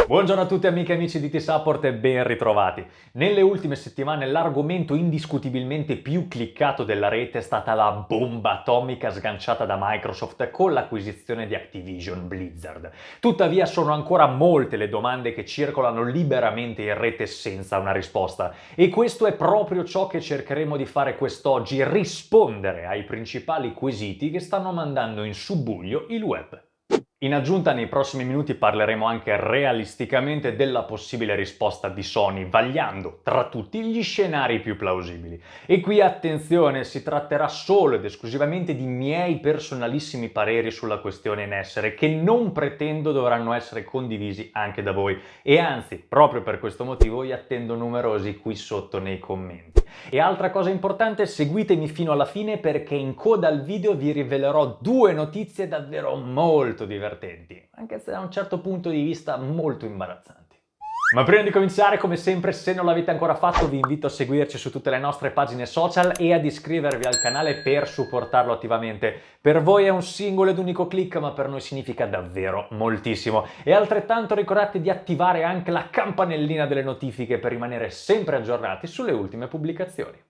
Buongiorno a tutti amiche e amici di T-Support e ben ritrovati. Nelle ultime settimane l'argomento indiscutibilmente più cliccato della rete è stata la bomba atomica sganciata da Microsoft con l'acquisizione di Activision Blizzard. Tuttavia sono ancora molte le domande che circolano liberamente in rete senza una risposta e questo è proprio ciò che cercheremo di fare quest'oggi, rispondere ai principali quesiti che stanno mandando in subbuglio il web. In aggiunta, nei prossimi minuti parleremo anche realisticamente della possibile risposta di Sony, vagliando tra tutti gli scenari più plausibili. E qui attenzione, si tratterà solo ed esclusivamente di miei personalissimi pareri sulla questione in essere, che non pretendo dovranno essere condivisi anche da voi. E anzi, proprio per questo motivo vi attendo numerosi qui sotto nei commenti. E altra cosa importante, seguitemi fino alla fine perché in coda al video vi rivelerò due notizie davvero molto divertenti, anche se da un certo punto di vista molto imbarazzanti. Ma prima di cominciare, come sempre, se non l'avete ancora fatto, vi invito a seguirci su tutte le nostre pagine social e ad iscrivervi al canale per supportarlo attivamente. Per voi è un singolo ed unico click, ma per noi significa davvero moltissimo. E altrettanto ricordate di attivare anche la campanellina delle notifiche per rimanere sempre aggiornati sulle ultime pubblicazioni.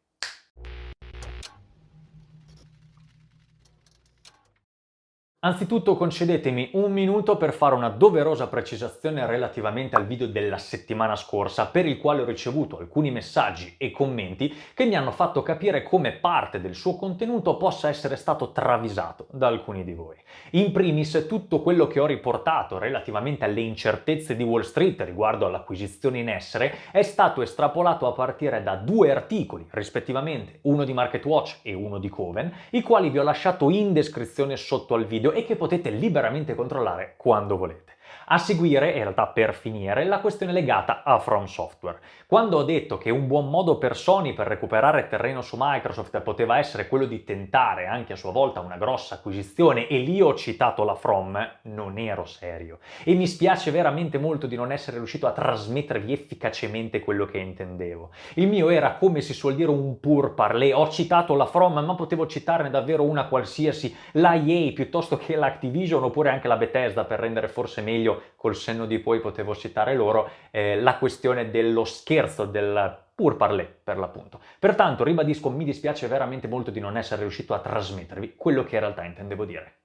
Anzitutto concedetemi un minuto per fare una doverosa precisazione relativamente al video della settimana scorsa, per il quale ho ricevuto alcuni messaggi e commenti che mi hanno fatto capire come parte del suo contenuto possa essere stato travisato da alcuni di voi. In primis, tutto quello che ho riportato relativamente alle incertezze di Wall Street riguardo all'acquisizione in essere è stato estrapolato a partire da due articoli, rispettivamente uno di MarketWatch e uno di Cowen, i quali vi ho lasciato in descrizione sotto al video e che potete liberamente controllare quando volete. A seguire, in realtà per finire, la questione legata a From Software. Quando ho detto che un buon modo per Sony per recuperare terreno su Microsoft poteva essere quello di tentare anche a sua volta una grossa acquisizione e lì ho citato la From, non ero serio. E mi spiace veramente molto di non essere riuscito a trasmettervi efficacemente quello che intendevo. Il mio era, come si suol dire, un pur parler. Ho citato la From, ma potevo citarne davvero una qualsiasi, la EA piuttosto che l'Activision oppure anche la Bethesda, per rendere forse meglio, col senno di poi potevo citare loro, la questione dello scherzo, del pur parler per l'appunto. Pertanto ribadisco, mi dispiace veramente molto di non essere riuscito a trasmettervi quello che in realtà intendevo dire.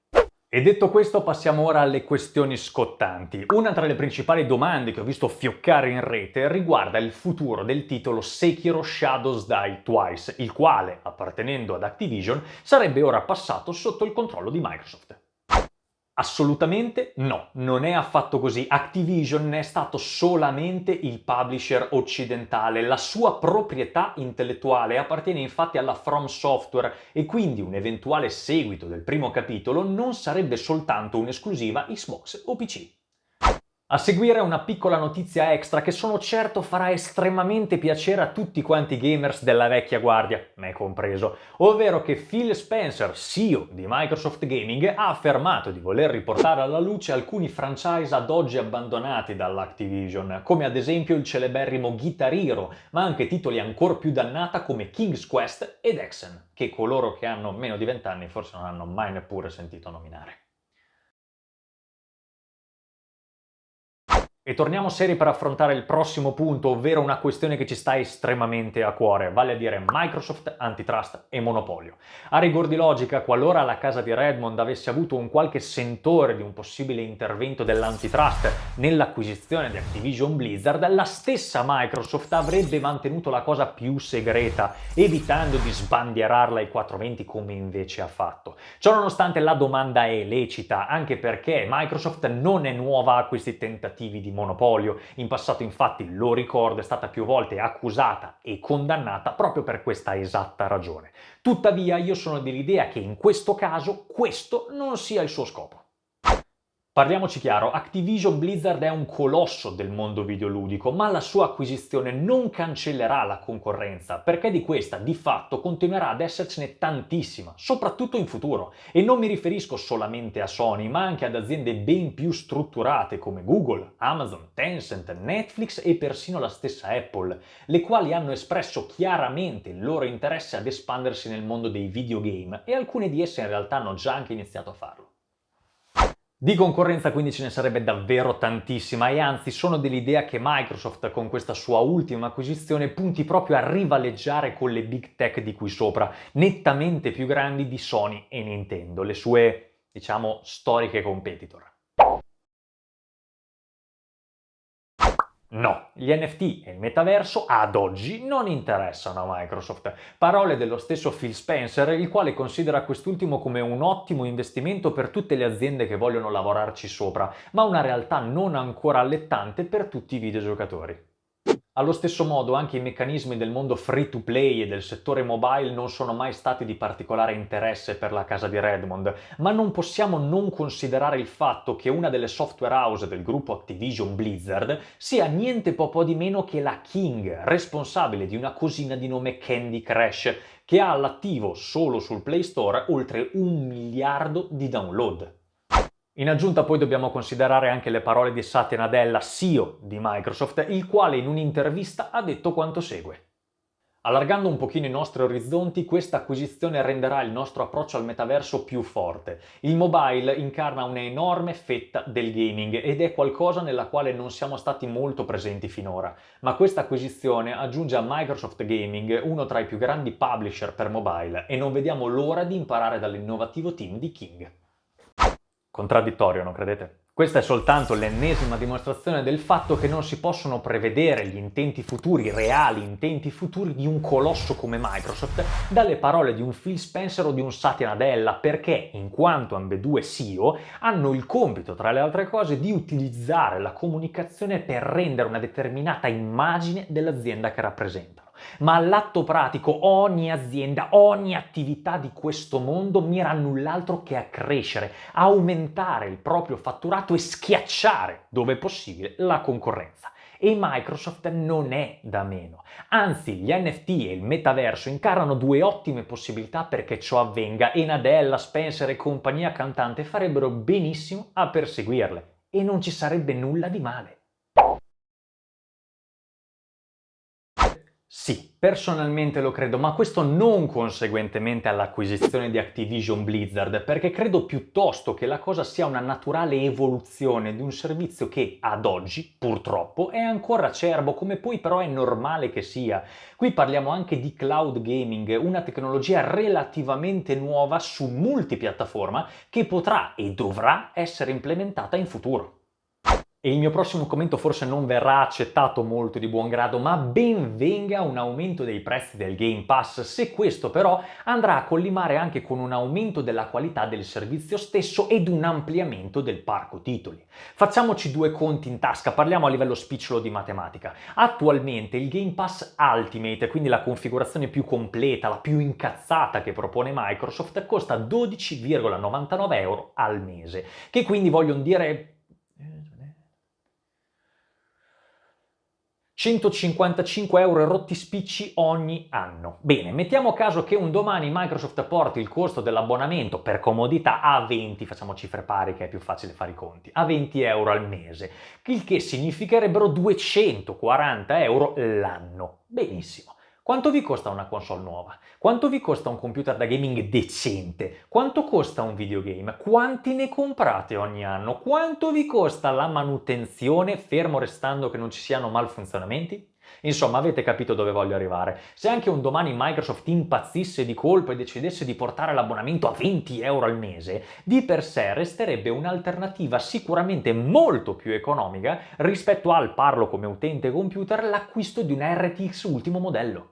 E detto questo, passiamo ora alle questioni scottanti. Una tra le principali domande che ho visto fioccare in rete riguarda il futuro del titolo Sekiro Shadows Die Twice, il quale, appartenendo ad Activision, sarebbe ora passato sotto il controllo di Microsoft. Assolutamente no, non è affatto così. Activision è stato solamente il publisher occidentale, la sua proprietà intellettuale appartiene infatti alla From Software e quindi un eventuale seguito del primo capitolo non sarebbe soltanto un'esclusiva Xbox o PC. A seguire una piccola notizia extra che sono certo farà estremamente piacere a tutti quanti i gamers della vecchia guardia, me compreso, ovvero che Phil Spencer, CEO di Microsoft Gaming, ha affermato di voler riportare alla luce alcuni franchise ad oggi abbandonati dall'Activision, come ad esempio il celeberrimo Guitar Hero, ma anche titoli ancora più dannata come King's Quest ed Hexen, che coloro che hanno meno di 20 anni forse non hanno mai neppure sentito nominare. E torniamo seri per affrontare il prossimo punto, ovvero una questione che ci sta estremamente a cuore, vale a dire Microsoft, antitrust e monopolio. A rigor di logica, qualora la casa di Redmond avesse avuto un qualche sentore di un possibile intervento dell'antitrust nell'acquisizione di Activision Blizzard, la stessa Microsoft avrebbe mantenuto la cosa più segreta, evitando di sbandierarla ai 420 come invece ha fatto. Ciononostante la domanda è lecita, anche perché Microsoft non è nuova a questi tentativi di monopolio. In passato, infatti, lo ricordo, è stata più volte accusata e condannata proprio per questa esatta ragione. Tuttavia, io sono dell'idea che in questo caso questo non sia il suo scopo. Parliamoci chiaro, Activision Blizzard è un colosso del mondo videoludico, ma la sua acquisizione non cancellerà la concorrenza, perché di questa, di fatto, continuerà ad essercene tantissima, soprattutto in futuro. E non mi riferisco solamente a Sony, ma anche ad aziende ben più strutturate come Google, Amazon, Tencent, Netflix e persino la stessa Apple, le quali hanno espresso chiaramente il loro interesse ad espandersi nel mondo dei videogame, e alcune di esse in realtà hanno già anche iniziato a farlo. Di concorrenza quindi ce ne sarebbe davvero tantissima e anzi sono dell'idea che Microsoft con questa sua ultima acquisizione punti proprio a rivaleggiare con le big tech di qui sopra, nettamente più grandi di Sony e Nintendo, le sue, diciamo, storiche competitor. No, gli NFT e il metaverso ad oggi non interessano a Microsoft. Parole dello stesso Phil Spencer, il quale considera quest'ultimo come un ottimo investimento per tutte le aziende che vogliono lavorarci sopra, ma una realtà non ancora allettante per tutti i videogiocatori. Allo stesso modo anche i meccanismi del mondo free to play e del settore mobile non sono mai stati di particolare interesse per la casa di Redmond, ma non possiamo non considerare il fatto che una delle software house del gruppo Activision Blizzard sia niente po' di meno che la King, responsabile di una cosina di nome Candy Crush, che ha all'attivo solo sul Play Store oltre 1 miliardo di download. In aggiunta poi dobbiamo considerare anche le parole di Satya Nadella, CEO di Microsoft, il quale in un'intervista ha detto quanto segue. Allargando un pochino i nostri orizzonti, questa acquisizione renderà il nostro approccio al metaverso più forte. Il mobile incarna un'enorme fetta del gaming ed è qualcosa nella quale non siamo stati molto presenti finora, ma questa acquisizione aggiunge a Microsoft Gaming uno tra i più grandi publisher per mobile e non vediamo l'ora di imparare dall'innovativo team di King. Contraddittorio, non credete? Questa è soltanto l'ennesima dimostrazione del fatto che non si possono prevedere gli intenti futuri, reali intenti futuri di un colosso come Microsoft dalle parole di un Phil Spencer o di un Satya Nadella, perché, in quanto ambedue CEO, hanno il compito, tra le altre cose, di utilizzare la comunicazione per rendere una determinata immagine dell'azienda che rappresentano. Ma all'atto pratico ogni azienda, ogni attività di questo mondo mira a null'altro che a crescere, a aumentare il proprio fatturato e schiacciare, dove possibile, la concorrenza. E Microsoft non è da meno. Anzi, gli NFT e il metaverso incarnano due ottime possibilità perché ciò avvenga e Nadella, Spencer e compagnia cantante farebbero benissimo a perseguirle. E non ci sarebbe nulla di male. Sì, personalmente lo credo, ma questo non conseguentemente all'acquisizione di Activision Blizzard, perché credo piuttosto che la cosa sia una naturale evoluzione di un servizio che ad oggi, purtroppo, è ancora acerbo, come poi però è normale che sia. Qui parliamo anche di cloud gaming, una tecnologia relativamente nuova su multipiattaforma che potrà e dovrà essere implementata in futuro. E il mio prossimo commento forse non verrà accettato molto di buon grado, ma ben venga un aumento dei prezzi del Game Pass, se questo però andrà a collimare anche con un aumento della qualità del servizio stesso ed un ampliamento del parco titoli. Facciamoci due conti in tasca, parliamo a livello spicciolo di matematica. Attualmente il Game Pass Ultimate, quindi la configurazione più completa, la più incazzata che propone Microsoft, costa 12,99 euro al mese, che quindi vogliono dire 155 euro rotti spicci ogni anno. Bene, mettiamo caso che un domani Microsoft porti il costo dell'abbonamento per comodità a 20, facciamo cifre pari che è più facile fare i conti, a 20 euro al mese, il che significherebbero 240 euro l'anno. Benissimo. Quanto vi costa una console nuova? Quanto vi costa un computer da gaming decente? Quanto costa un videogame? Quanti ne comprate ogni anno? Quanto vi costa la manutenzione, fermo restando che non ci siano malfunzionamenti? Insomma, avete capito dove voglio arrivare. Se anche un domani Microsoft impazzisse di colpo e decidesse di portare l'abbonamento a 20 euro al mese, di per sé resterebbe un'alternativa sicuramente molto più economica rispetto al, parlo come utente computer, l'acquisto di una RTX ultimo modello.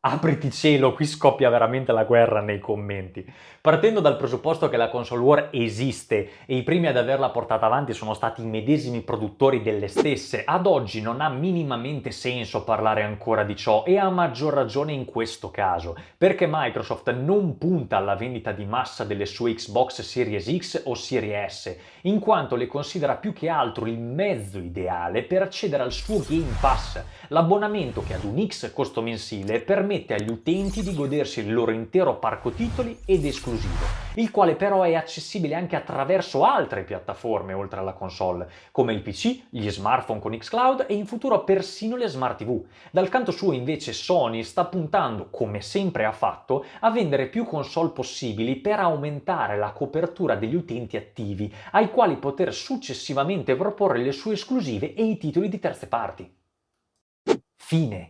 Apriti cielo, qui scoppia veramente la guerra nei commenti. Partendo dal presupposto che la console war esiste e i primi ad averla portata avanti sono stati i medesimi produttori delle stesse, ad oggi non ha minimamente senso parlare ancora di ciò e a maggior ragione in questo caso, perché Microsoft non punta alla vendita di massa delle sue Xbox Series X o Series S, in quanto le considera più che altro il mezzo ideale per accedere al suo Game Pass, l'abbonamento che ad un X costo mensile permette permette agli utenti di godersi il loro intero parco titoli ed esclusivo, il quale però è accessibile anche attraverso altre piattaforme oltre alla console, come il PC, gli smartphone con xCloud e in futuro persino le smart TV. Dal canto suo invece Sony sta puntando, come sempre ha fatto, a vendere più console possibili per aumentare la copertura degli utenti attivi, ai quali poter successivamente proporre le sue esclusive e i titoli di terze parti. Fine.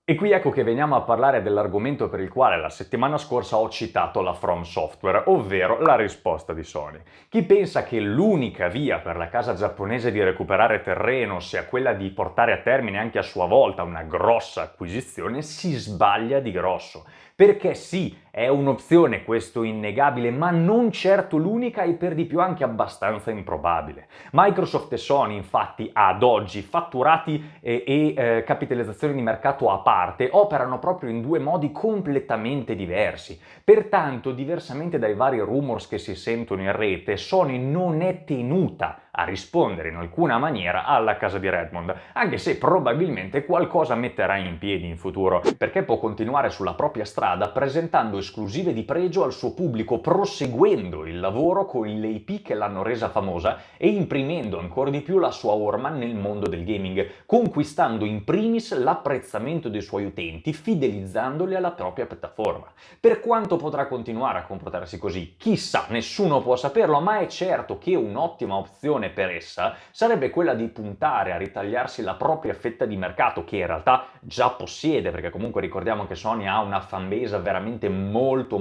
E qui ecco che veniamo a parlare dell'argomento per il quale la settimana scorsa ho citato la From Software, ovvero la risposta di Sony. Chi pensa che l'unica via per la casa giapponese di recuperare terreno sia quella di portare a termine anche a sua volta una grossa acquisizione si sbaglia di grosso. Perché sì, è un'opzione questo innegabile, ma non certo l'unica e per di più anche abbastanza improbabile. Microsoft e Sony infatti ad oggi, fatturati e capitalizzazione di mercato a parte, operano proprio in due modi completamente diversi. Pertanto, diversamente dai vari rumors che si sentono in rete, Sony non è tenuta a rispondere in alcuna maniera alla casa di Redmond, anche se probabilmente qualcosa metterà in piedi in futuro, perché può continuare sulla propria strada presentando esclusive di pregio al suo pubblico, proseguendo il lavoro con le IP che l'hanno resa famosa e imprimendo ancora di più la sua orma nel mondo del gaming, conquistando in primis l'apprezzamento dei suoi utenti, fidelizzandoli alla propria piattaforma. Per quanto potrà continuare a comportarsi così, chissà, nessuno può saperlo, ma è certo che un'ottima opzione per essa sarebbe quella di puntare a ritagliarsi la propria fetta di mercato, che in realtà già possiede, perché comunque ricordiamo che Sony ha una fanbase veramente molto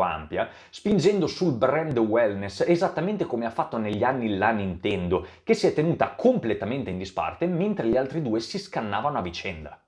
ampia, spingendo sul brand wellness, esattamente come ha fatto negli anni la Nintendo, che si è tenuta completamente in disparte mentre gli altri due si scannavano a vicenda.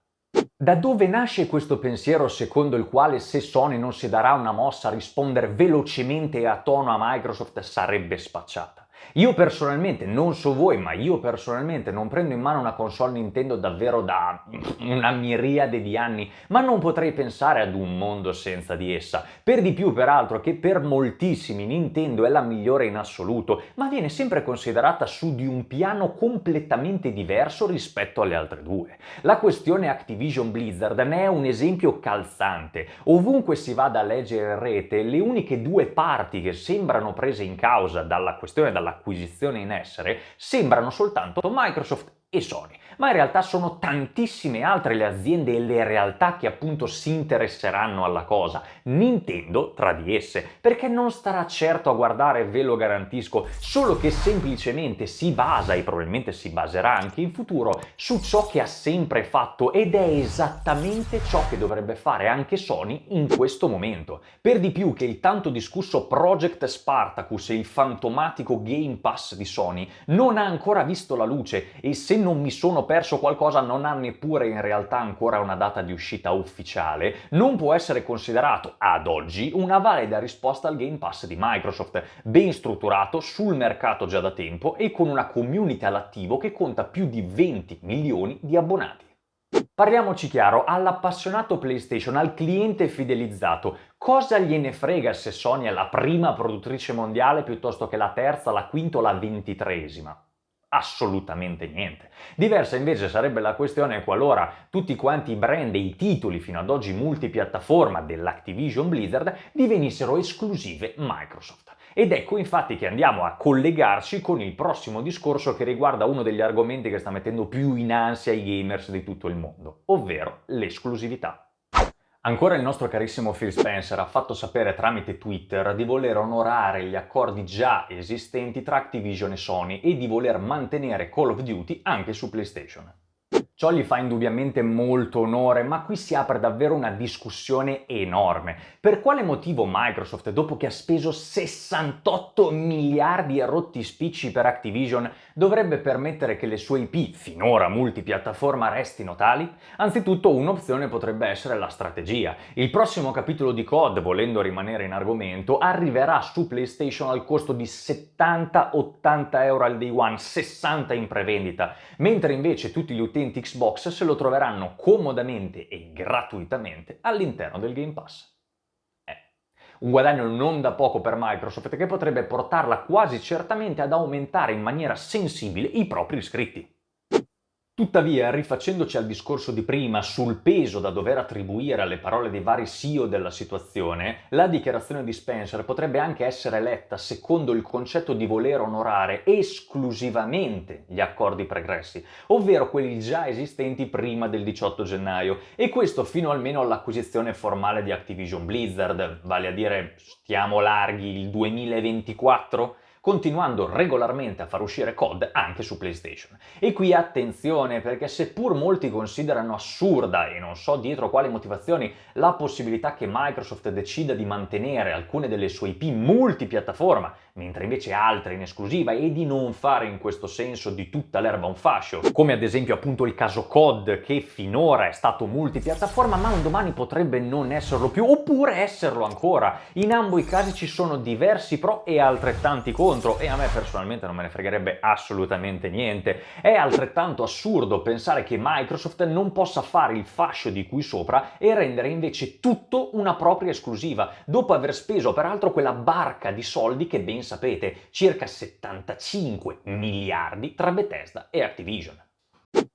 Da dove nasce questo pensiero secondo il quale se Sony non si darà una mossa a rispondere velocemente e a tono a Microsoft sarebbe spacciata? Io personalmente, non so voi, ma io personalmente non prendo in mano una console Nintendo davvero da una miriade di anni, ma non potrei pensare ad un mondo senza di essa. Per di più, peraltro, che per moltissimi Nintendo è la migliore in assoluto, ma viene sempre considerata su di un piano completamente diverso rispetto alle altre due. La questione Activision Blizzard ne è un esempio calzante. Ovunque si vada a leggere in rete, le uniche due parti che sembrano prese in causa dalla questione dall'acquisizione in essere sembrano soltanto Microsoft e Sony, ma in realtà sono tantissime altre le aziende e le realtà che appunto si interesseranno alla cosa, Nintendo tra di esse, perché non starà certo a guardare, ve lo garantisco, solo che semplicemente si basa e probabilmente si baserà anche in futuro su ciò che ha sempre fatto ed è esattamente ciò che dovrebbe fare anche Sony in questo momento. Per di più che il tanto discusso Project Spartacus e il fantomatico Game Pass di Sony non ha ancora visto la luce e se non mi sono perso qualcosa non ha neppure in realtà ancora una data di uscita ufficiale, non può essere considerato ad oggi una valida risposta al Game Pass di Microsoft, ben strutturato, sul mercato già da tempo e con una community all'attivo che conta più di 20 milioni di abbonati. Parliamoci chiaro, all'appassionato PlayStation, al cliente fidelizzato, cosa gliene frega se Sony è la prima produttrice mondiale piuttosto che la terza, la quinta o la 23esima? Assolutamente niente. Diversa invece sarebbe la questione qualora tutti quanti i brand e i titoli fino ad oggi multipiattaforma dell'Activision Blizzard divenissero esclusive Microsoft. Ed ecco infatti che andiamo a collegarci con il prossimo discorso che riguarda uno degli argomenti che sta mettendo più in ansia i gamers di tutto il mondo, ovvero l'esclusività. Ancora il nostro carissimo Phil Spencer ha fatto sapere tramite Twitter di voler onorare gli accordi già esistenti tra Activision e Sony e di voler mantenere Call of Duty anche su PlayStation. Ciò gli fa indubbiamente molto onore, ma qui si apre davvero una discussione enorme. Per quale motivo Microsoft, dopo che ha speso 68 miliardi e rotti spicci per Activision, dovrebbe permettere che le sue IP, finora multipiattaforma, restino tali? Anzitutto un'opzione potrebbe essere la strategia. Il prossimo capitolo di COD, volendo rimanere in argomento, arriverà su PlayStation al costo di 70-80 euro al day one, 60 in prevendita, mentre invece tutti gli utenti Xbox se lo troveranno comodamente e gratuitamente all'interno del Game Pass. Un guadagno non da poco per Microsoft che potrebbe portarla quasi certamente ad aumentare in maniera sensibile i propri iscritti. Tuttavia, rifacendoci al discorso di prima sul peso da dover attribuire alle parole dei vari CEO della situazione, la dichiarazione di Spencer potrebbe anche essere letta secondo il concetto di voler onorare esclusivamente gli accordi pregressi, ovvero quelli già esistenti prima del 18 gennaio, e questo fino almeno all'acquisizione formale di Activision Blizzard, vale a dire stiamo larghi il 2024? Continuando regolarmente a far uscire COD anche su PlayStation. E qui attenzione, perché seppur molti considerano assurda, e non so dietro quali motivazioni, la possibilità che Microsoft decida di mantenere alcune delle sue IP multipiattaforma, mentre invece altre in esclusiva, e di non fare in questo senso di tutta l'erba un fascio, come ad esempio appunto il caso COD, che finora è stato multipiattaforma ma un domani potrebbe non esserlo più, oppure esserlo ancora. In ambo i casi ci sono diversi pro e altrettanti contro, e a me personalmente non me ne fregherebbe assolutamente niente. È altrettanto assurdo pensare che Microsoft non possa fare il fascio di qui sopra e rendere invece tutto una propria esclusiva, dopo aver speso peraltro quella barca di soldi che ben sapete, circa 75 miliardi tra Bethesda e Activision.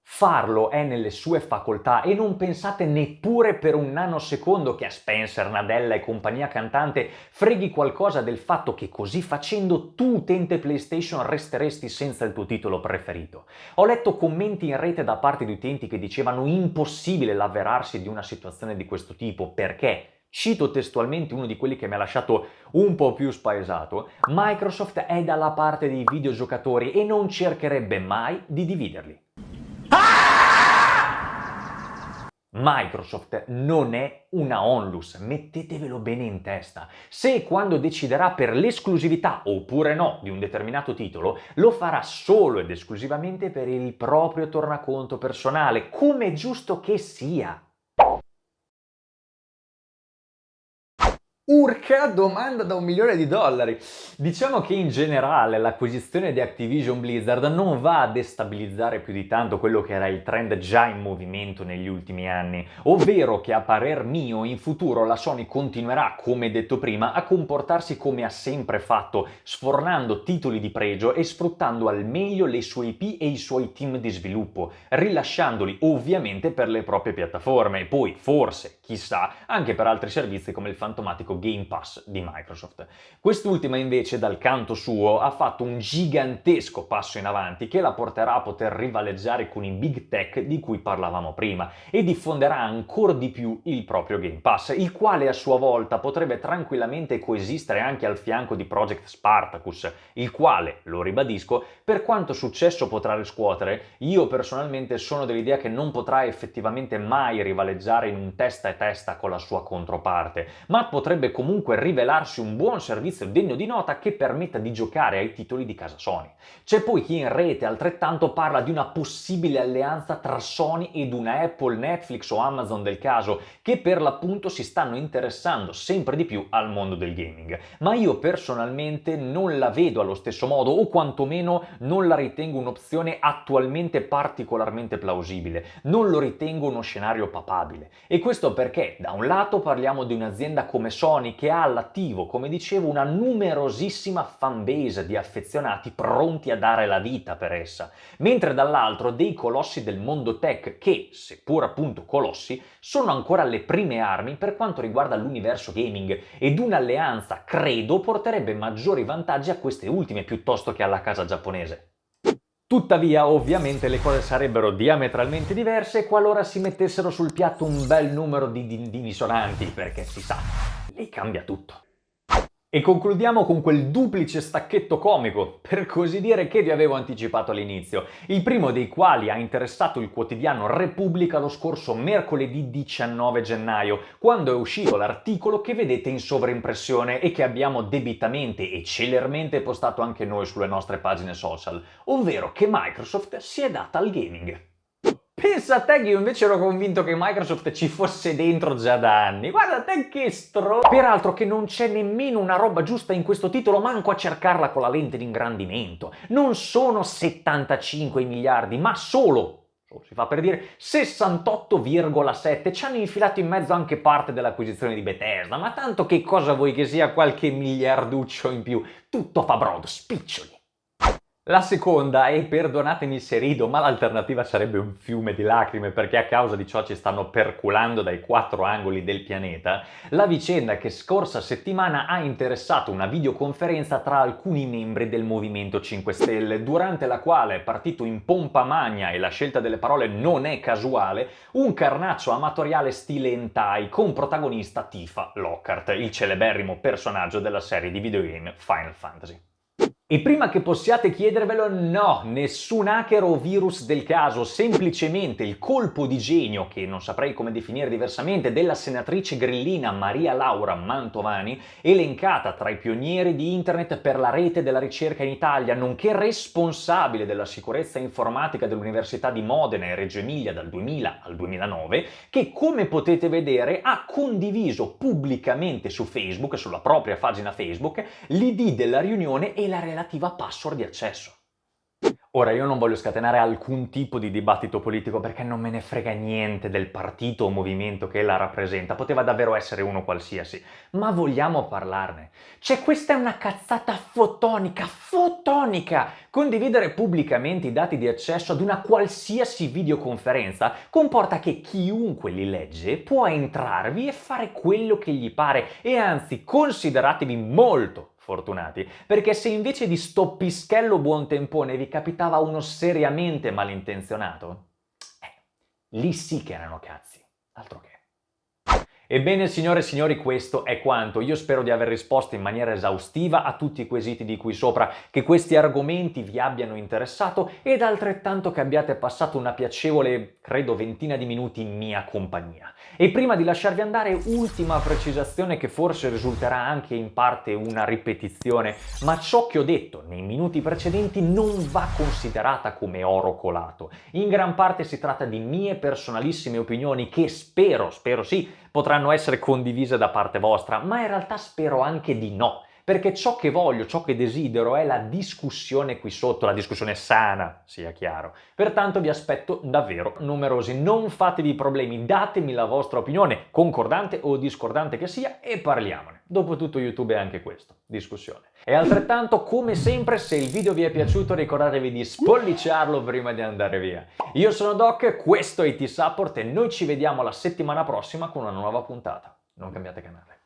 Farlo è nelle sue facoltà e non pensate neppure per un nanosecondo che a Spencer, Nadella e compagnia cantante freghi qualcosa del fatto che così facendo tu, utente PlayStation, resteresti senza il tuo titolo preferito. Ho letto commenti in rete da parte di utenti che dicevano impossibile l'avverarsi di una situazione di questo tipo perché, cito testualmente uno di quelli che mi ha lasciato un po' più spaesato, Microsoft è dalla parte dei videogiocatori e non cercherebbe mai di dividerli. Microsoft non è una onlus, mettetevelo bene in testa. Se e quando deciderà per l'esclusività oppure no di un determinato titolo, lo farà solo ed esclusivamente per il proprio tornaconto personale, come è giusto che sia. Urca domanda da $1 milione. Diciamo che in generale l'acquisizione di Activision Blizzard non va a destabilizzare più di tanto quello che era il trend già in movimento negli ultimi anni, ovvero che a parer mio in futuro la Sony continuerà, come detto prima, a comportarsi come ha sempre fatto, sfornando titoli di pregio e sfruttando al meglio le sue IP e i suoi team di sviluppo, rilasciandoli ovviamente per le proprie piattaforme e poi forse, chissà, anche per altri servizi come il fantomatico Game Pass di Microsoft. Quest'ultima invece dal canto suo ha fatto un gigantesco passo in avanti che la porterà a poter rivaleggiare con i big tech di cui parlavamo prima e diffonderà ancora di più il proprio Game Pass, il quale a sua volta potrebbe tranquillamente coesistere anche al fianco di Project Spartacus, il quale, lo ribadisco, per quanto successo potrà riscuotere, io personalmente sono dell'idea che non potrà effettivamente mai rivaleggiare in un testa a testa con la sua controparte, ma potrebbe comunque rivelarsi un buon servizio degno di nota che permetta di giocare ai titoli di casa Sony. C'è poi chi in rete altrettanto parla di una possibile alleanza tra Sony ed una Apple, Netflix o Amazon del caso, che per l'appunto si stanno interessando sempre di più al mondo del gaming. Ma io personalmente non la vedo allo stesso modo, o quantomeno non la ritengo un'opzione attualmente particolarmente plausibile. Non lo ritengo uno scenario papabile. E questo perché, da un lato, parliamo di un'azienda come Sony che ha all'attivo, come dicevo, una numerosissima fanbase di affezionati pronti a dare la vita per essa, mentre dall'altro dei colossi del mondo tech che, seppur appunto colossi, sono ancora alle prime armi per quanto riguarda l'universo gaming, ed un'alleanza, credo, porterebbe maggiori vantaggi a queste ultime piuttosto che alla casa giapponese. Tuttavia, ovviamente, le cose sarebbero diametralmente diverse qualora si mettessero sul piatto un bel numero di dissonanti, perché si sa, lì cambia tutto. E concludiamo con quel duplice stacchetto comico, per così dire, che vi avevo anticipato all'inizio, il primo dei quali ha interessato il quotidiano Repubblica lo scorso mercoledì 19 gennaio, quando è uscito l'articolo che vedete in sovraimpressione e che abbiamo debitamente e celermente postato anche noi sulle nostre pagine social, ovvero che Microsoft si è data al gaming. Pensa a te che io invece ero convinto che Microsoft ci fosse dentro già da anni. Guarda te che Peraltro che non c'è nemmeno una roba giusta in questo titolo, manco a cercarla con la lente di ingrandimento. Non sono 75 miliardi, ma solo, si fa per dire, 68,7. Ci hanno infilato in mezzo anche parte dell'acquisizione di Bethesda, ma tanto che cosa vuoi che sia qualche miliarduccio in più? Tutto fa brodo, spiccioli. La seconda, e perdonatemi se rido, ma l'alternativa sarebbe un fiume di lacrime perché a causa di ciò ci stanno perculando dai quattro angoli del pianeta, la vicenda che scorsa settimana ha interessato una videoconferenza tra alcuni membri del Movimento 5 Stelle, durante la quale, partito in pompa magna e la scelta delle parole non è casuale, un carnaccio amatoriale stile hentai con protagonista Tifa Lockhart, il celeberrimo personaggio della serie di videogame Final Fantasy. E prima che possiate chiedervelo, no, nessun hacker o virus del caso, semplicemente il colpo di genio, che non saprei come definire diversamente, della senatrice grillina Maria Laura Mantovani, elencata tra i pionieri di internet per la rete della ricerca in Italia, nonché responsabile della sicurezza informatica dell'Università di Modena e Reggio Emilia dal 2000 al 2009, che come potete vedere ha condiviso pubblicamente su Facebook, sulla propria pagina Facebook, l'ID della riunione e la relativa password di accesso. Ora, io non voglio scatenare alcun tipo di dibattito politico perché non me ne frega niente del partito o movimento che la rappresenta, poteva davvero essere uno qualsiasi, ma vogliamo parlarne. Cioè, questa è una cazzata fotonica, fotonica! Condividere pubblicamente i dati di accesso ad una qualsiasi videoconferenza comporta che chiunque li legge può entrarvi e fare quello che gli pare e anzi consideratevi molto fortunati, perché se invece di sto pischello buontempone vi capitava uno seriamente malintenzionato, lì sì che erano cazzi, altro che. Ebbene, signore e signori, questo è quanto. Io spero di aver risposto in maniera esaustiva a tutti i quesiti di qui sopra, che questi argomenti vi abbiano interessato ed altrettanto che abbiate passato una piacevole, credo, ventina di minuti in mia compagnia. E prima di lasciarvi andare, ultima precisazione che forse risulterà anche in parte una ripetizione, ma ciò che ho detto nei minuti precedenti non va considerata come oro colato. In gran parte si tratta di mie personalissime opinioni che spero sì, potranno essere condivise da parte vostra, ma in realtà spero anche di no, perché ciò che voglio, ciò che desidero è la discussione qui sotto, la discussione sana, sia chiaro. Pertanto vi aspetto davvero numerosi, non fatevi problemi, datemi la vostra opinione, concordante o discordante che sia, e parliamone. Dopotutto YouTube è anche questo, discussione. E altrettanto, come sempre, se il video vi è piaciuto ricordatevi di spolliciarlo prima di andare via. Io sono Doc, questo è IT Support e noi ci vediamo la settimana prossima con una nuova puntata. Non cambiate canale.